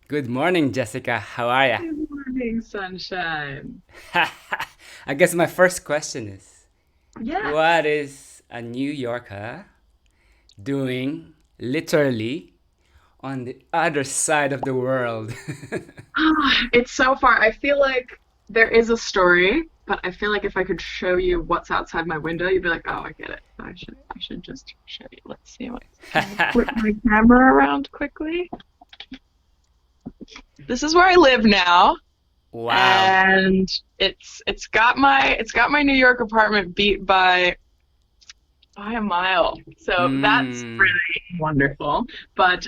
Good morning, Jessica. How are ya? Good morning, sunshine. I guess my first question is, Yes. what is a New Yorker doing literally on the other side of the world? It's so far. I feel like there is a story, but I feel like if I could show you what's outside my window, you'd be like, "Oh, I get it." I should just show you. Let's see what. Can I flip my camera around quickly? This is where I live now, Wow. and it's got my New York apartment beat by a mile. So that's Mm. really wonderful. But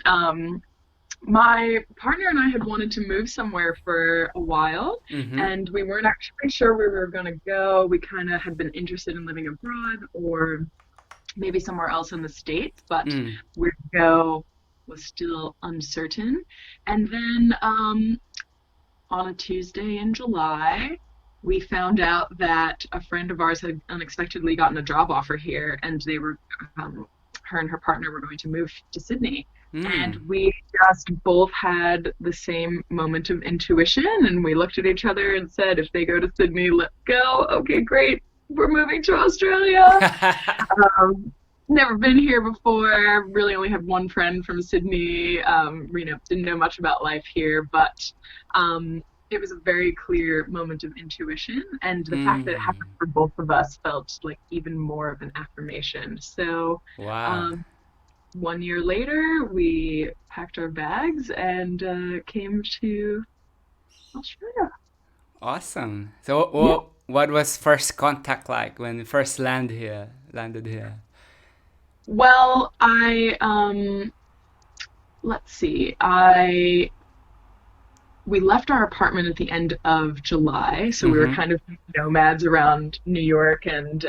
my partner and I had wanted to move somewhere for a while, Mm-hmm. and we weren't actually sure where we were going to go. We kind of had been interested in living abroad or maybe somewhere else in the States, but Mm. where to go was still uncertain. And then on a Tuesday in July, we found out that a friend of ours had unexpectedly gotten a job offer here, and her and her partner were going to move to Sydney. And Mm. we just both had the same moment of intuition, and we looked at each other and said, if they go to Sydney, let's go. Okay, great. We're moving to Australia. Never been here before. Really only had one friend from Sydney. Didn't know much about life here, but it was a very clear moment of intuition, and the fact that it happened Mm. for both of us felt like even more of an affirmation. So, Wow. um, 1 year later, we packed our bags and came to Australia. Awesome. So, Yeah. what was first contact like when you first landed here? Well, let's see. I We left our apartment at the end of July, so we were Mm-hmm. kind of nomads around New York and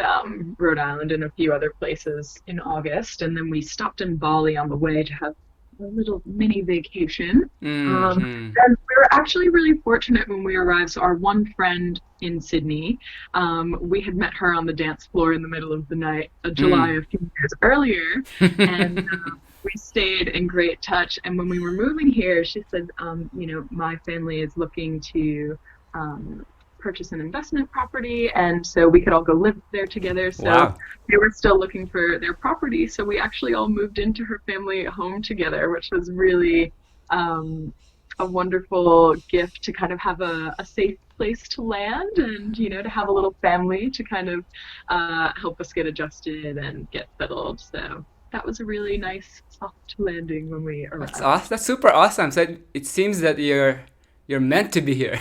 Rhode Island and a few other places in August, and then we stopped in Bali on the way to have a little mini vacation. Mm-hmm. And we were actually really fortunate when we arrived. So our one friend in Sydney, we had met her on the dance floor in the middle of the night, July Mm. a few years earlier, and we stayed in great touch. And when we were moving here, she said, my family is looking to um, purchase an investment property, and so we could all go live there together. So Wow. they were still looking for their property, so we actually all moved into her family home together, which was really um, a wonderful gift to kind of have a safe place to land and to have a little family to kind of help us get adjusted and get settled. So that was a really nice soft landing when we That's arrived. awesome. That's super awesome. So it seems that you're meant to be here.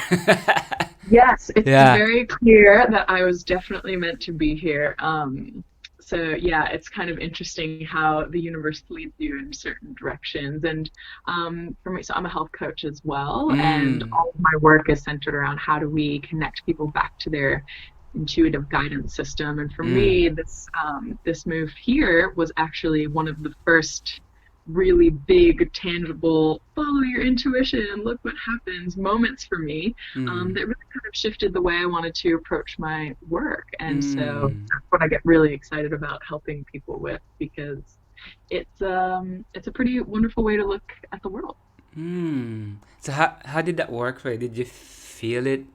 Yes, it's Yeah. very clear that I was definitely meant to be here. So yeah, it's kind of interesting how the universe leads you in certain directions. And for me, so I'm a health coach as well, and Mm. all of my work is centered around how do we connect people back to their intuitive guidance system. And for Mm. me, this move here was actually one of the first really big, tangible, follow your intuition, look what happens moments for me Mm. that really kind of shifted the way I wanted to approach my work. And so Mm. that's what I get really excited about helping people with because it's a pretty wonderful way to look at the world. Mm. So how did that work for you? Did you feel it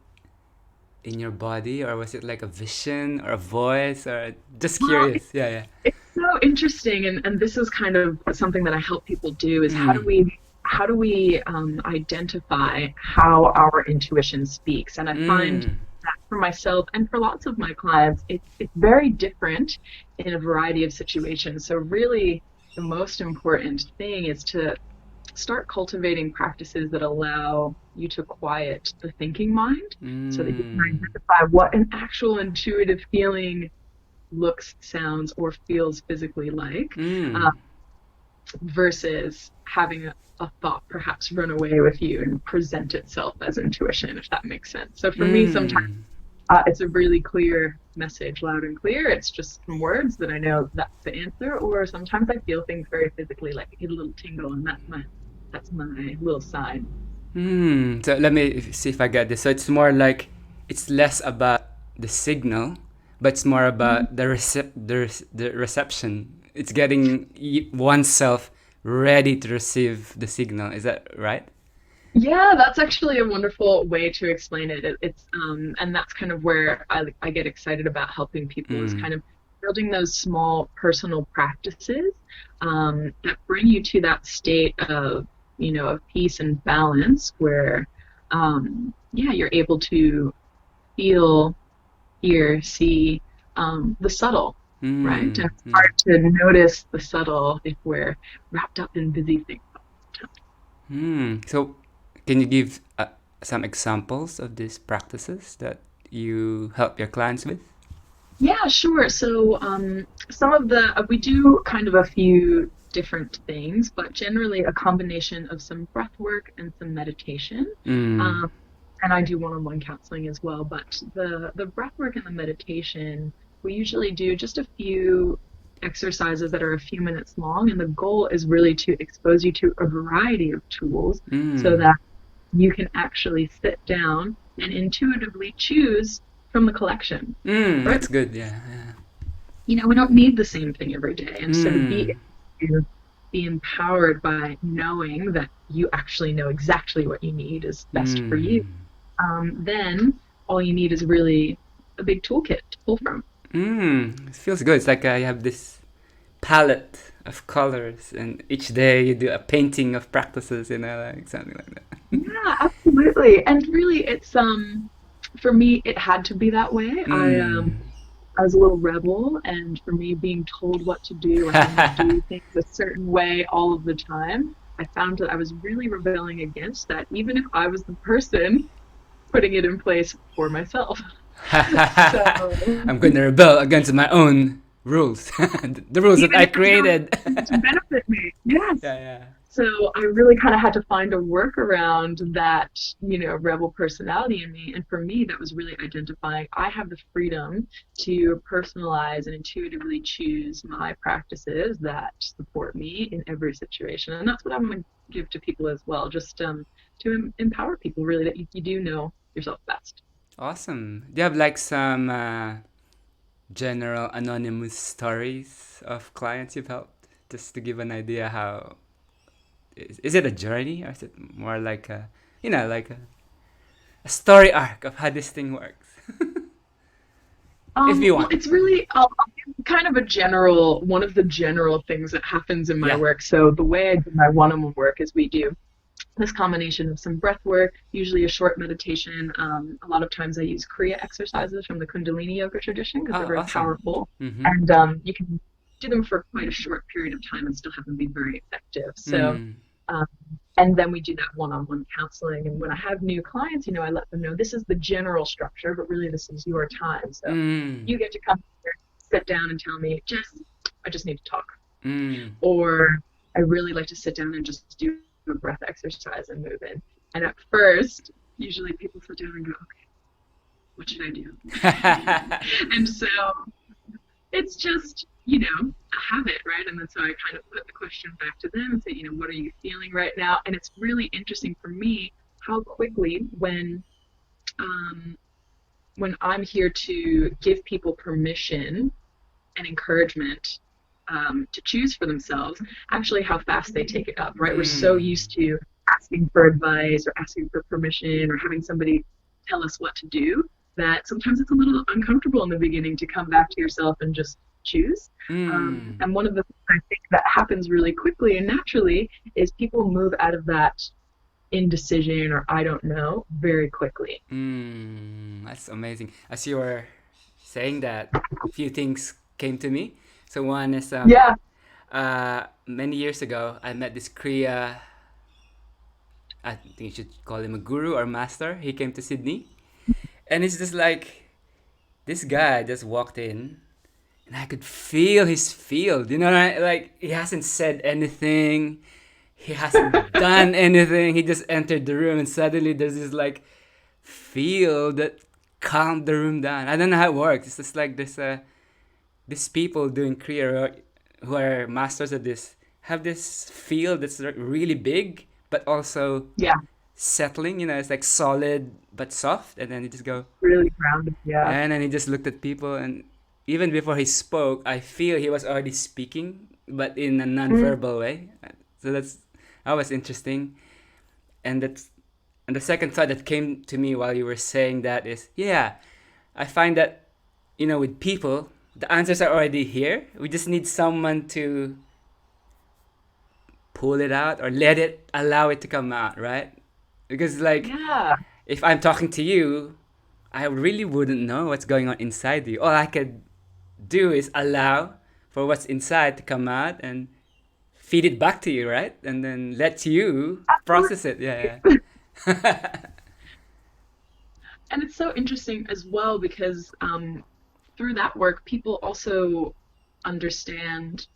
in your body, or was it like a vision or a voice, or just Well, curious? Yeah, yeah. it's so interesting, and this is kind of something that I help people do is how do Mm. we how do we identify how our intuition speaks? And I find Mm. that for myself and for lots of my clients, it's very different in a variety of situations. So really, the most important thing is to start cultivating practices that allow you to quiet the thinking mind so that you can Mm. identify what an actual intuitive feeling looks, sounds, or feels physically like, uh, Mm. versus having a thought perhaps run away with you and present itself as intuition, if that makes sense. So for me, sometimes Mm. it's a really clear message, loud and clear. It's just some words that I know that's the answer, or sometimes I feel things very physically, like I get a little tingle, and that's my little sign. Hmm. So let me see if I get this. So it's more like it's less about the signal, but it's more about the reception. It's getting oneself ready to receive the signal. Is that right? Yeah, that's actually a wonderful way to explain it. And that's kind of where I get excited about helping people is Mm. kind of building those small personal practices that bring you to that state of, of peace and balance where, yeah, you're able to feel, hear, see, the subtle, right? And Mm. it's Mm. hard to notice the subtle if we're wrapped up in busy things all the time. So, can you give some examples of these practices that you help your clients with? Yeah, sure. So, some of the we do kind of a few different things, but generally a combination of some breath work and some meditation. Mm. Um, and I do one-on-one counseling as well. But the breath work and the meditation, we usually do just a few exercises that are a few minutes long, and the goal is really to expose you to a variety of tools so Mm. that you can actually sit down and intuitively choose from the collection, Mm. right? That's good. Yeah. Yeah. We don't need the same thing every day. And so to Mm. be empowered by knowing that you actually know exactly what you need is best for you, Mm. then all you need is really a big toolkit to pull from. It feels good. It's like you have this palette of colors, and each day you do a painting of practices, like something like that. Yeah, absolutely. And really for me it had to be that way. Mm. I was a little rebel, and for me, being told what to do or having to do things a certain way all of the time, I found that I was really rebelling against that, even if I was the person putting it in place for myself. So, I'm going to rebel against my own rules, the rules that even I if it's not created. going to benefit me, yes. Yeah, yeah. So I really kind of had to find a workaround that, rebel personality in me. And for me, that was really identifying I have the freedom to personalize and intuitively choose my practices that support me in every situation. And that's what I want to give to people as well, just to empower people really that you do know yourself best. Awesome. Do you have like some general anonymous stories of clients you've helped? Just to give an idea how is it a journey or is it more like like a story arc of how this thing works? If you Well, want. it's really kind of one of the general things that happens in my Yeah. work. So the way I do my one-on-one work is we do this combination of some breath work, usually a short meditation. A lot of times I use Kriya exercises from the Kundalini yoga tradition because they're Oh, very awesome. powerful. Mm-hmm. And you can do them for quite a short period of time and still have them be very effective. So, Mm. um, and then we do that one-on-one counseling. And when I have new clients, I let them know this is the general structure, but really this is your time. So Mm. you get to come here, sit down and tell me, Jess, I just need to talk. Mm. Or I really like to sit down and just do a breath exercise and move in. And at first, usually people sit down and go, okay, what should I do? And so it's just, a habit, right? And then so I kind of put the question back to them and say, what are you feeling right now? And it's really interesting for me how quickly um, when I'm here to give people permission and encouragement to choose for themselves, actually how fast they take it up, right? We're so Mm. used to asking for advice or asking for permission or having somebody tell us what to do that sometimes it's a little uncomfortable in the beginning to come back to yourself and just choose. Mm. And one of the things I think that happens really quickly and naturally is people move out of that indecision or I don't know very quickly. That's amazing. As you were saying that, few things came to me. So one is Yeah. many years ago, I met this Kriya. I think you should call him a guru or master. He came to Sydney, and it's just like this guy just walked in, and I could feel his field. Right? Like he hasn't said anything, he hasn't done anything. He just entered the room, and suddenly there's this like field that calmed the room down. I don't know how it works. It's just like this these people doing Kriya who are masters of this have this field that's really big, but also Yeah. settling. It's like solid but soft, and then you just go, Really grounded. Yeah. and then he just looked at people, and even before he spoke, I feel he was already speaking, but in a Mm. non-verbal way. So that was interesting, and that's And the second thought that came to me while you were saying that is, yeah, I find that, with people, the answers are already here. We just need someone to pull it out or allow it to come out, right? Because, like, Yeah. if I'm talking to you, I really wouldn't know what's going on inside you. All I could do is allow for what's inside to come out and feed it back to you, right? And then let you process it. Yeah, yeah. And it's so interesting as well because through that work, people also understand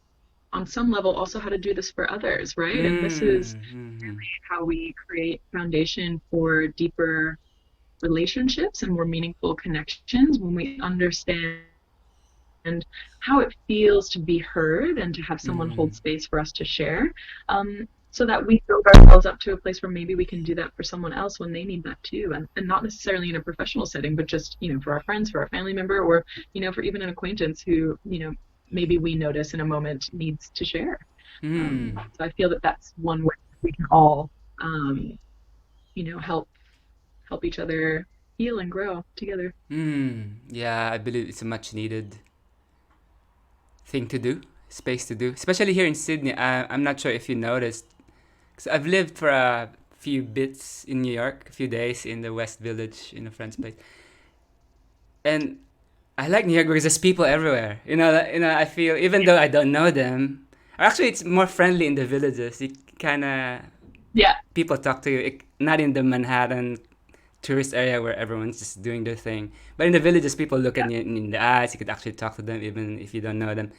on some level also how to do this for others, right? And this is Mm-hmm. how we create foundation for deeper relationships and more meaningful connections when we understand how it feels to be heard and to have someone Mm-hmm. hold space for us to share. So that we build ourselves up to a place where maybe we can do that for someone else when they need that too. And not necessarily in a professional setting, but just, for our friends, for our family member, or, for even an acquaintance who, maybe we notice in a moment needs to share. Mm. So I feel that that's one way we can all, um, help each other heal and grow together. Mm. Yeah, I believe it's a much needed thing to do, space to do, especially here in Sydney. I'm not sure if you noticed, because I've lived for a few bits in New York, a few days in the West Village in a friend's place, and I like New York because there's people everywhere. I feel even though I don't know them, or actually it's more friendly in the villages. You kind of Yeah. people talk to you, not in the Manhattan tourist area where everyone's just doing their thing, but in the villages, people look at you in the eyes. You could actually talk to them even if you don't know them.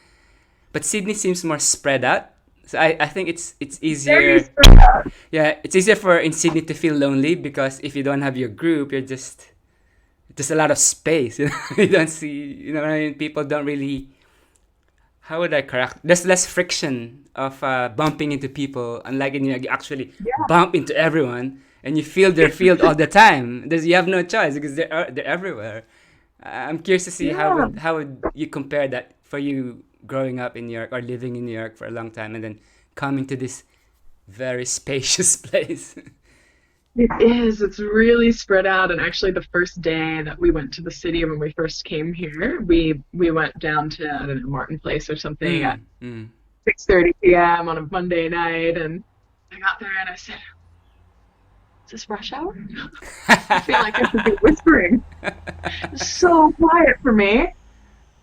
But Sydney seems more spread out. So I think it's Very easier. spread out. Yeah, it's easier for in Sydney to feel lonely because if you don't have your group, you're just a lot of space. You don't see. What I mean. People don't really. How would I correct? There's less friction of bumping into people, unlike in New York, you actually Yeah. bump into everyone and you feel their field all the time. You have no choice because they're everywhere. I'm curious to see Yeah. how would you compare that for you growing up in New York or living in New York for a long time and then coming to this very spacious place. It is. It's really spread out. And actually, the first day that we went to the city when we first came here, we went down to, I don't know, Martin Place or something at Mm, mm. 6:30 p.m. on a Monday night, and I got there and I said, "Is this rush hour? I feel like I should be whispering." It's so quiet for me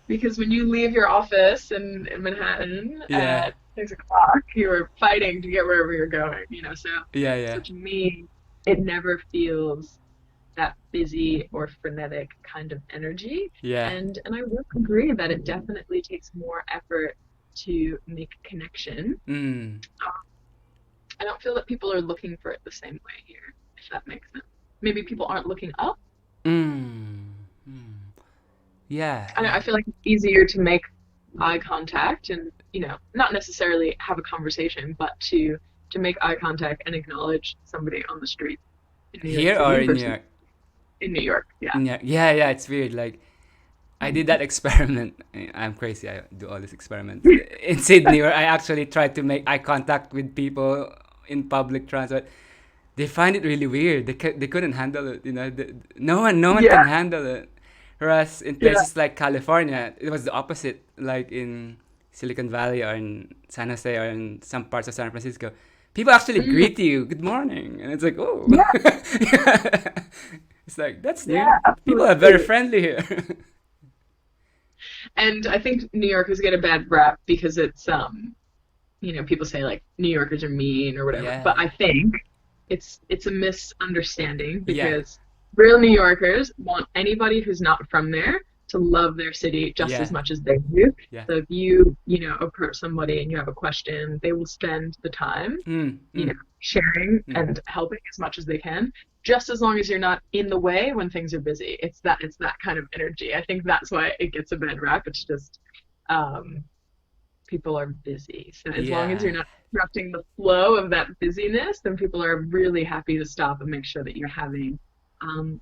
because when you leave your office in Manhattan Yeah, at 6 o'clock, you're fighting to get wherever you're going. So yeah, so yeah, to me, it never feels that busy or frenetic kind of energy. yeah. And I will agree that it definitely takes more effort to make connection. Mm, I don't feel that people are looking for it the same way here, if that makes sense. Maybe people aren't looking up. mm, mm. Yeah, I yeah, feel like it's easier to make eye contact and, not necessarily have a conversation, but to make eye contact and acknowledge somebody on the street in New York here or City in New versus York. in New York. Yeah. Yeah, yeah, yeah. It's weird. Like I did that experiment. I'm crazy. I do all these experiments in Sydney where I actually tried to make eye contact with people in public transport. They find it really weird. They couldn't handle it. No one can Yeah. handle it. Whereas in Yeah. places like California, it was the opposite. Like in Silicon Valley or in San Jose or in some parts of San Francisco, people actually Mm, greet you, "Good morning," and it's like, oh, yeah. it's like that's new. Yeah. People are very Absolutely. friendly here. And I think New Yorkers get a bad rap because people say like New Yorkers are mean or whatever. Yeah, But I think it's a misunderstanding yeah, because real New Yorkers want anybody who's not from there to love their city just as yeah, much as they do. yeah. So if you approach somebody and you have a question, they will spend the time, Mm, mm, sharing mm. and helping as much as they can, just as long as you're not in the way when things are busy. It's that kind of energy. I think that's why it gets a bad rap. It's just um, people are busy. So as long as Yeah, you're not disrupting the flow of that busyness, then people are really happy to stop and make sure that you're having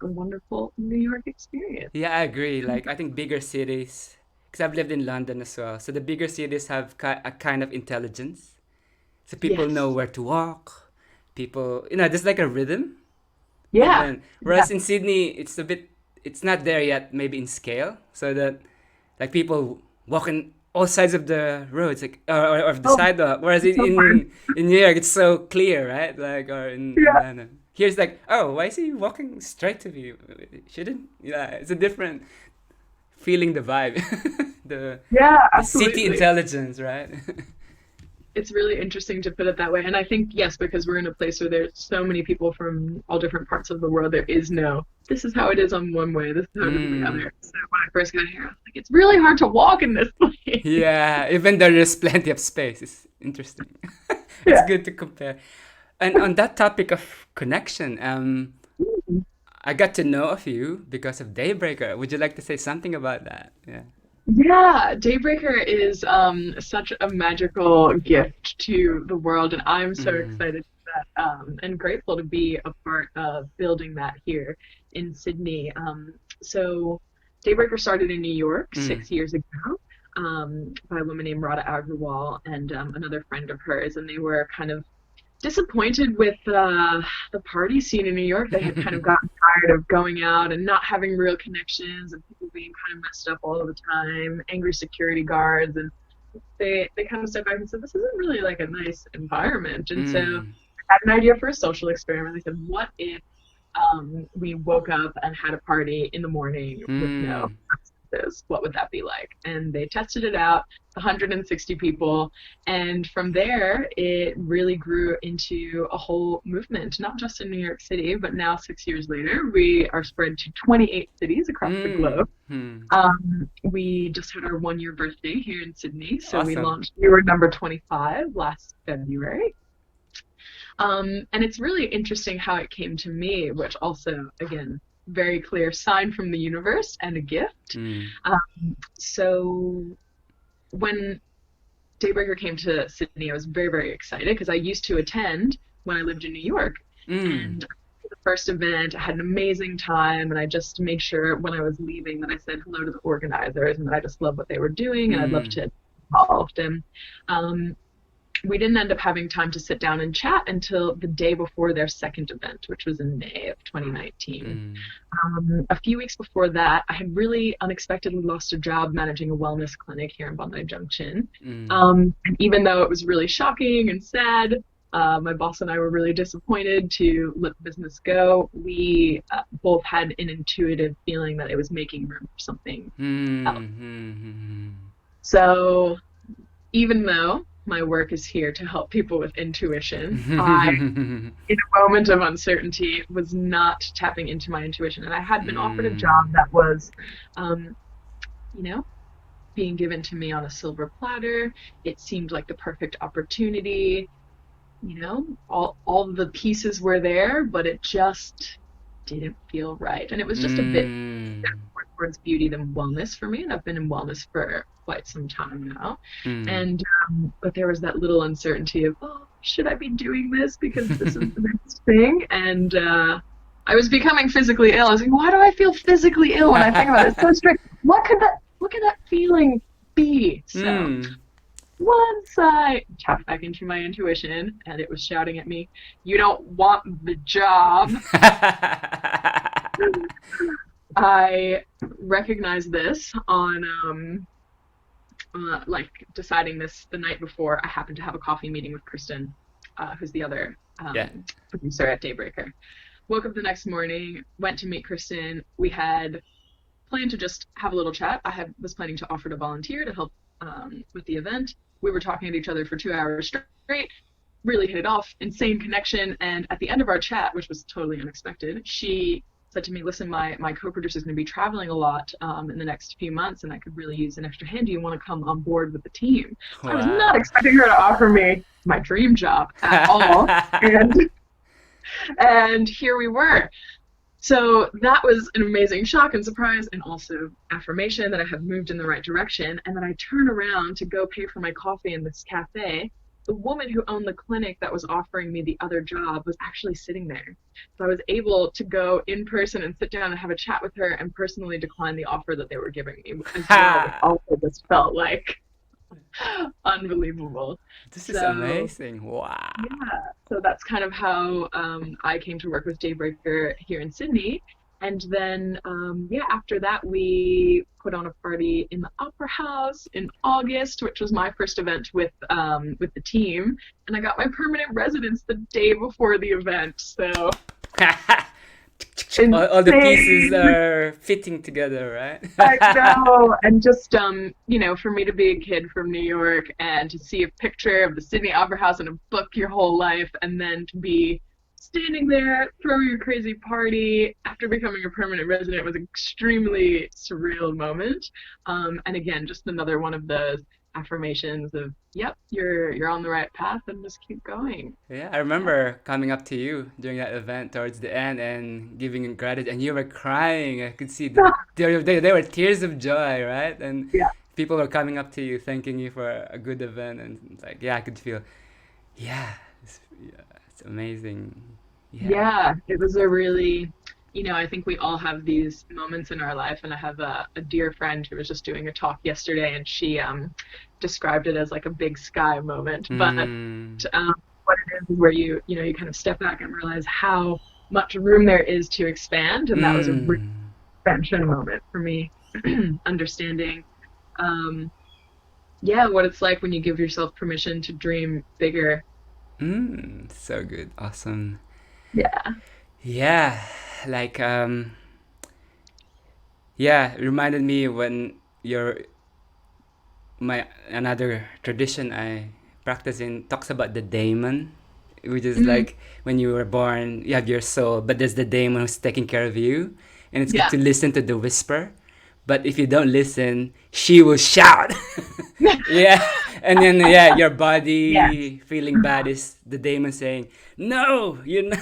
a wonderful New York experience. yeah. I agree. Like I think bigger cities, because I've lived in London as well. So the bigger cities have a kind of intelligence. So people know Yes. where to walk. People, there's like a rhythm. And Yeah. then Yeah. whereas in Sydney, it's not there yet, maybe in scale, so that like people walking all sides of the roads, like or of the Oh, sidewalk. Whereas so fun. in New York, it's so clear, right? Like or in Yeah. London. Here's like, oh, why is he walking straight to me? Shouldn't? Yeah, it's a different feeling the vibe, the Yeah, the city absolutely. intelligence, right? It's really interesting to put it that way. And I think, yes, because we're in a place where there's so many people from all different parts of the world, there is no, this is how it is on one way, this is how it is on the Mm. other. So when I first got here, I was like, it's really hard to walk in this place. Yeah, even though there's plenty of space, it's interesting. It's Yeah. good to compare. And on that topic of connection, I got to know of you because of Daybreaker. Would you like to say something about that? Yeah. Yeah, Daybreaker is such a magical gift to the world, and I'm so Mm. excited for that and grateful to be a part of building that here in Sydney. So Daybreaker started in New York Mm. 6 years ago by a woman named Radha Agrawal and another friend of hers, and they were kind of disappointed with the party scene in New York. They had kind of gotten tired of going out and not having real connections and people being kind of messed up all the time, angry security guards, and they kind of stepped back and said, "This isn't really like a nice environment." And so Mm. I had an idea for a social experiment. They said, "What if we woke up and had a party in the morning with no Mm. substances? What would that be like?" And they tested it out, 160 people. And from there, it really grew into a whole movement, not just in New York City, but now 6 years later, we are spread to 28 cities across the Mm. globe. Mm. We just had our 1 year birthday here in Sydney. So Awesome. we were number 25 last February. And it's really interesting how it came to me, which also, again, very clear sign from the universe and a gift. Mm. So when Daybreaker came to Sydney, I was very, very excited because I used to attend when I lived in New York. Mm. And the first event, I had an amazing time, and I just made sure when I was leaving that I said hello to the organizers and that I just loved what they were doing and I'd love Mm. to be involved. And um, we didn't end up having time to sit down and chat until the day before their second event, which was in May of 2019. Mm. A few weeks before that, I had really unexpectedly lost a job managing a wellness clinic here in Bondi Junction. Mm. And even though it was really shocking and sad, my boss and I were really disappointed to let the business go. We both had an intuitive feeling that it was making room for something else. Mm. Mm. So even though my work is here to help people with intuition, I, Mm. in a moment of uncertainty, was not tapping into my intuition. And I had been offered a Mm. job that was, um, you know, being given to me on a silver platter. It seemed like the perfect opportunity. All the pieces were there, but it just didn't feel right. And it was just a bit Mm. more towards beauty than wellness for me. And I've been in wellness for quite some time now. Mm. And but there was that little uncertainty of, oh, should I be doing this because this is the next thing? And I was becoming physically ill. I was like, why do I feel physically ill when I think about it? It's so strange. What could that feeling be? So Mm. once I tapped back into my intuition and it was shouting at me, you don't want the job, I recognized this on like deciding this the night before. I happened to have a coffee meeting with Kristen, who's the other Yeah. producer at Daybreaker. Woke up the next morning, went to meet Kristen. We had planned to just have a little chat. Was planning to offer to volunteer to help with the event. We were talking to each other for 2 hours straight, really hit it off, insane connection. And at the end of our chat, which was totally unexpected, she said to me, listen, my co-producer is going to be traveling a lot in the next few months, and I could really use an extra hand. Do you want to come on board with the team? So I was not Wow. expecting her to offer me my dream job at all. And and here we were. So that was an amazing shock and surprise, and also affirmation that I have moved in the right direction. And then I turn around to go pay for my coffee in this cafe. The woman who owned the clinic that was offering me the other job was actually sitting there. So I was able to go in person and sit down and have a chat with her and personally decline the offer that they were giving me as well, which Ha. also just felt like, Unbelievable. This is So amazing. Wow. yeah, so that's kind of how I came to work with Daybreaker here in Sydney. And then, yeah, after that, we put on a party in the Opera House in August, which was my first event with the team. And I got my permanent residence the day before the event. So All the pieces insane. are fitting together, I right? know. And just for me to be a kid from New York and to see a picture of the Sydney Opera House and a book your whole life and then to be standing there throwing a crazy party after becoming a permanent resident was an extremely surreal moment. And again, just another one of those affirmations of, yep, you're on the right path and just keep going. Yeah, I Yeah. remember coming up to you during that event towards the end and giving gratitude, and you were crying. I could see there were tears of joy, right? And Yeah. people were coming up to you, thanking you for a good event, and it's like, yeah, I could feel, yeah, it's amazing. Yeah. Yeah, it was a really, I think we all have these moments in our life, and I have a dear friend who was just doing a talk yesterday, and she described it as like a big sky moment. But Mm, what it is where you kind of step back and realize how much room there is to expand, and that was a real mm, expansion moment for me, understanding, um, yeah, what it's like when you give yourself permission to dream bigger. so good, awesome. Yeah. Yeah, like yeah, it reminded me when your my another tradition I practice in talks about the daemon, which is Mhm. like when you were born, you have your soul, but there's the daemon who's taking care of you, and it's good Yeah. to listen to the whisper. But if you don't listen, she will shout. Yeah, and then yeah, your Yes. body feeling bad is the daemon saying, "No, you know,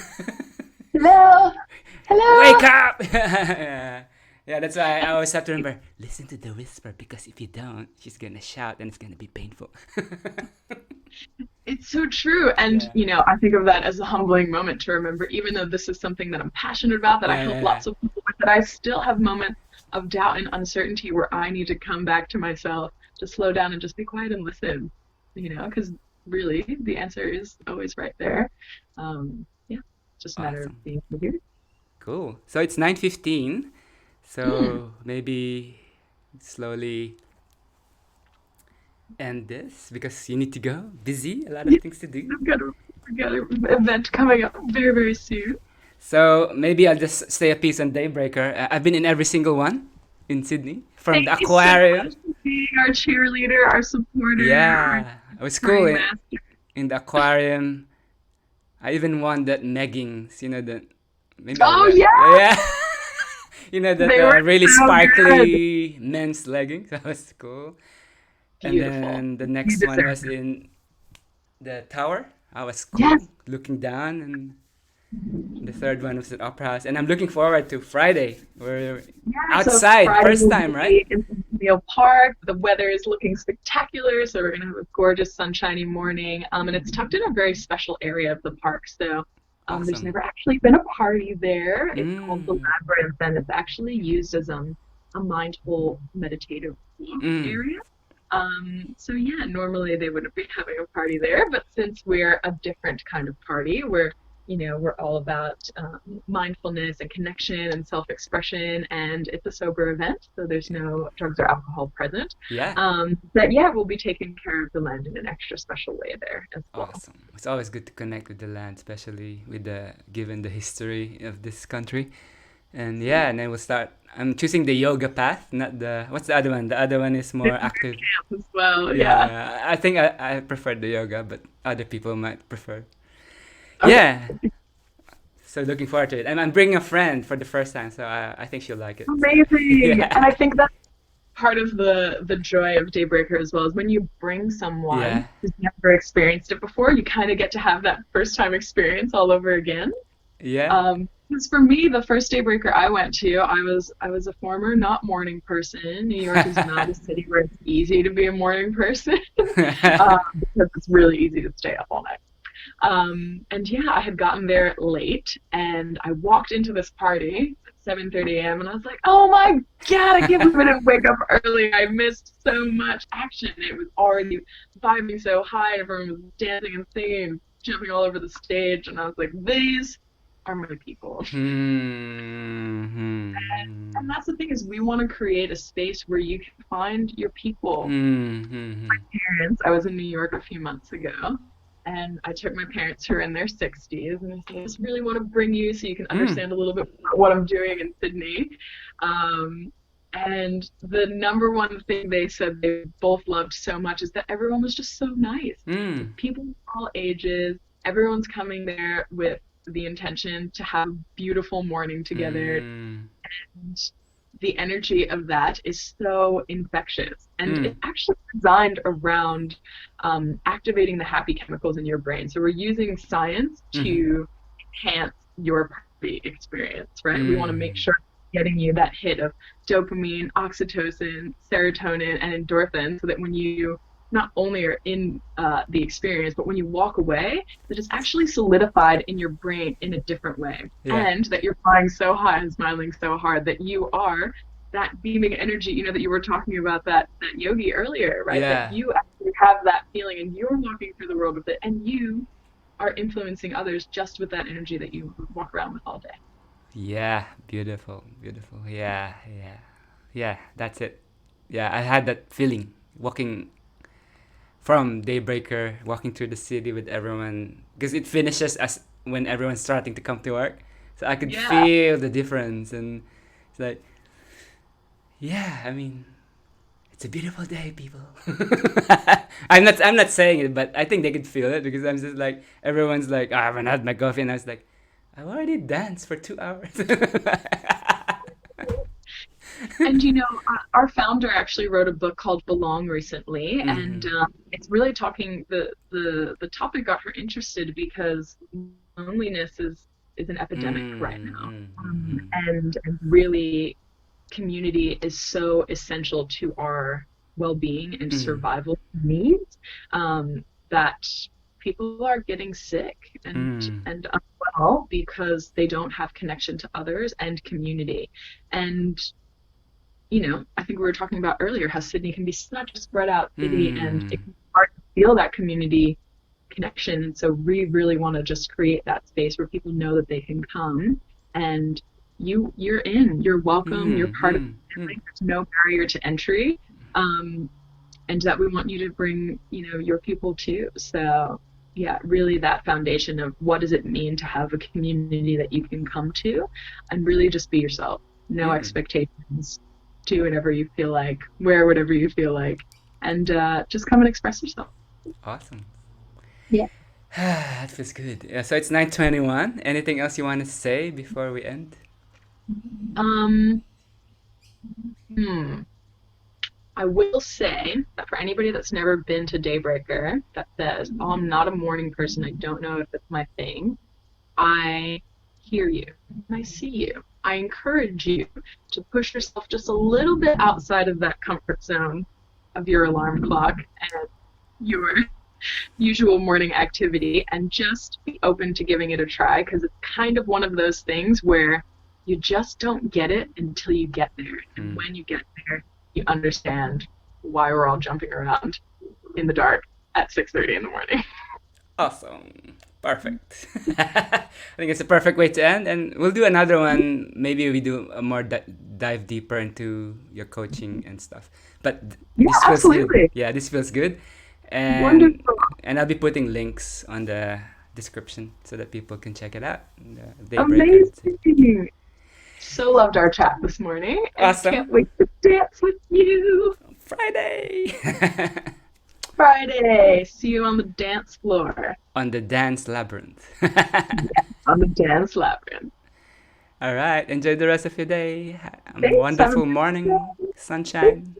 Hello. wake Hello. up!" Yeah. Yeah, that's why I always have to remember listen to the whisper because if you don't, she's gonna shout and it's gonna be painful. It's so true. And, Yeah. I think of that as a humbling moment to remember, even though this is something that I'm passionate about, that I Yeah, help yeah, yeah. lots of people with, that I still have moments of doubt and uncertainty where I need to come back to myself, to slow down and just be quiet and listen, because really the answer is always right there. Yeah, it's just a matter of Awesome. being here. Cool. So it's 9:15. Mm, So maybe slowly end this because you need to go. Busy, a lot of yeah, things to do. I've got an event coming up very, very soon. So maybe I'll just say a piece on Daybreaker. I've been in every single one in Sydney, from Thank the you so much aquarium. for being our cheerleader, our supporter, our Yeah, it was cool spring master. in the aquarium. I even won that meggings, that maybe I'll Oh wear. yeah, Yeah, that they were really so good. sparkly men's leggings. That was cool. And Beautiful. then the You next one deserve was it. in the tower. I was cool, Yes. looking down, and the third one was at Opera House. And I'm looking forward to Friday. We're Yeah, so outside, Friday first will time, right? be in Centennial Park. The weather is looking spectacular, so we're gonna have a gorgeous sunshiny morning. And it's tucked in a very special area of the park. So there's Awesome. never actually been a party there. It's called the Mm, Labyrinth, and it's actually used as a mindful meditative walk mm, area. So yeah, normally they wouldn't be having a party there, but since we're a different kind of party, we're all about mindfulness and connection and self-expression, and it's a sober event, so there's yeah. no drugs or alcohol present. Yeah. But yeah, we'll be taking care of the land in an extra special way there as well. Awesome. It's always good to connect with the land, especially with the given the history of this country. And yeah, and then we'll start. I'm choosing the yoga path, not the what's the other one? The other one is more active. As well, Yeah, yeah. yeah. I think I prefer the yoga, but other people might prefer. Okay. Yeah. So looking forward to it. And I'm bringing a friend for the first time, so I think she'll like it. So Amazing. And yeah, I think that's part of the joy of Daybreaker as well, is when you bring someone yeah, who's never experienced it before, you kind of get to have that first time experience all over again. yeah. Because for me, the first Daybreaker I went to, I was a former not morning person. New York is not a city where it's easy to be a morning person, because it's really easy to stay up all night. And yeah, I had gotten there late and I walked into this party. 7:30 a.m. and I was like, oh my God, I can't believe I didn't wake up early. I missed so much action. It was already vibing so high. Everyone was dancing and singing and jumping all over the stage. And I was like, these are my people. And Hmm. that's the thing is we want to create a space where you can find your people. Hmm. Parents, I was in New York a few months ago, and I took my parents who are in their 60s, and I said, I just really want to bring you so you can Hmm. understand a little bit about what I'm doing in Sydney. Um, and the number one thing they said they both loved so much is that everyone was just so nice. It's Hmm. like people of all ages, everyone's coming there with the intention to have a beautiful morning together, Hmm. and the energy of that is so infectious. And Hmm. it's actually designed around activating the happy chemicals in your brain. So we're using science Hmm. to enhance your party experience, right? We want to make Hmm. sure getting you that hit of dopamine, oxytocin, serotonin, and endorphin so that when you not only are in the experience, but when you walk away, that it's actually solidified in your brain in a different way. Yeah. And that you're flying so high and smiling so hard that you are that beaming energy, that you were talking about that yogi earlier, right? That Yeah. you actually have that feeling and you're walking through the world with it and you are influencing others just with that energy that you walk around with all day. Yeah. Beautiful. Beautiful. Yeah. Yeah. Yeah. That's it. Yeah. I had that feeling walking from Daybreaker, walking through the city with everyone, because it finishes as when everyone's starting to come to work. So I could Yeah. feel the difference, and it's like, yeah. I mean, it's a beautiful day, people. I'm not saying it, but I think they could feel it because I'm just like everyone's like, I haven't had my coffee, and I was like, I've already danced for 2 hours. And our founder actually wrote a book called Belong recently, and Mm-hmm. it's really talking. The topic got her interested because loneliness is an epidemic right now, Mm-hmm. and really community is so essential to our well-being and Mm-hmm. survival needs, that people are getting sick Mm-hmm. and unwell because they don't have connection to others and community. And I think we were talking about earlier how Sydney can be such a spread out city and Mm-hmm. it can be hard to feel that community connection. And so we really want to just create that space where people know that they can come and you're welcome, you're part of the Mm-hmm. family. There's no barrier to entry. Um, and that we want you to bring, your people too. So yeah, really that foundation of what does it mean to have a community that you can come to and really just be yourself. No Mm-hmm. expectations. Do whatever you feel like, wear whatever you feel like, and just come and express yourself. Awesome. Yeah. That feels good. Yeah, so it's 9:21. Anything else you want to say before we end? Um, hmm. I will say that for anybody that's never been to Daybreaker that says, oh, I'm not a morning person, I don't know if it's my thing, I hear you and I see you. I encourage you to push yourself just a little bit outside of that comfort zone of your alarm clock and your usual morning activity and just be open to giving it a try because it's kind of one of those things where you just don't get it until you get there. And Mm. when you get there, you understand why we're all jumping around in the dark at 6:30 in the morning. Awesome. Perfect. I think it's a perfect way to end, and we'll do another one. Maybe we do a more dive deeper into your coaching and stuff. But Yeah, this feels good. absolutely. Yeah, this feels good, and Wonderful. I'll be putting links on the description so that people can check it out. The Daybreaker. Amazing. So loved our chat this morning and can't Awesome. wait to dance with you Friday. Friday. See you on the dance floor. On the dance labyrinth. Yes, on the dance labyrinth. All right. Enjoy the rest of your day. A Thanks. Have a wonderful good morning. day. Sunshine.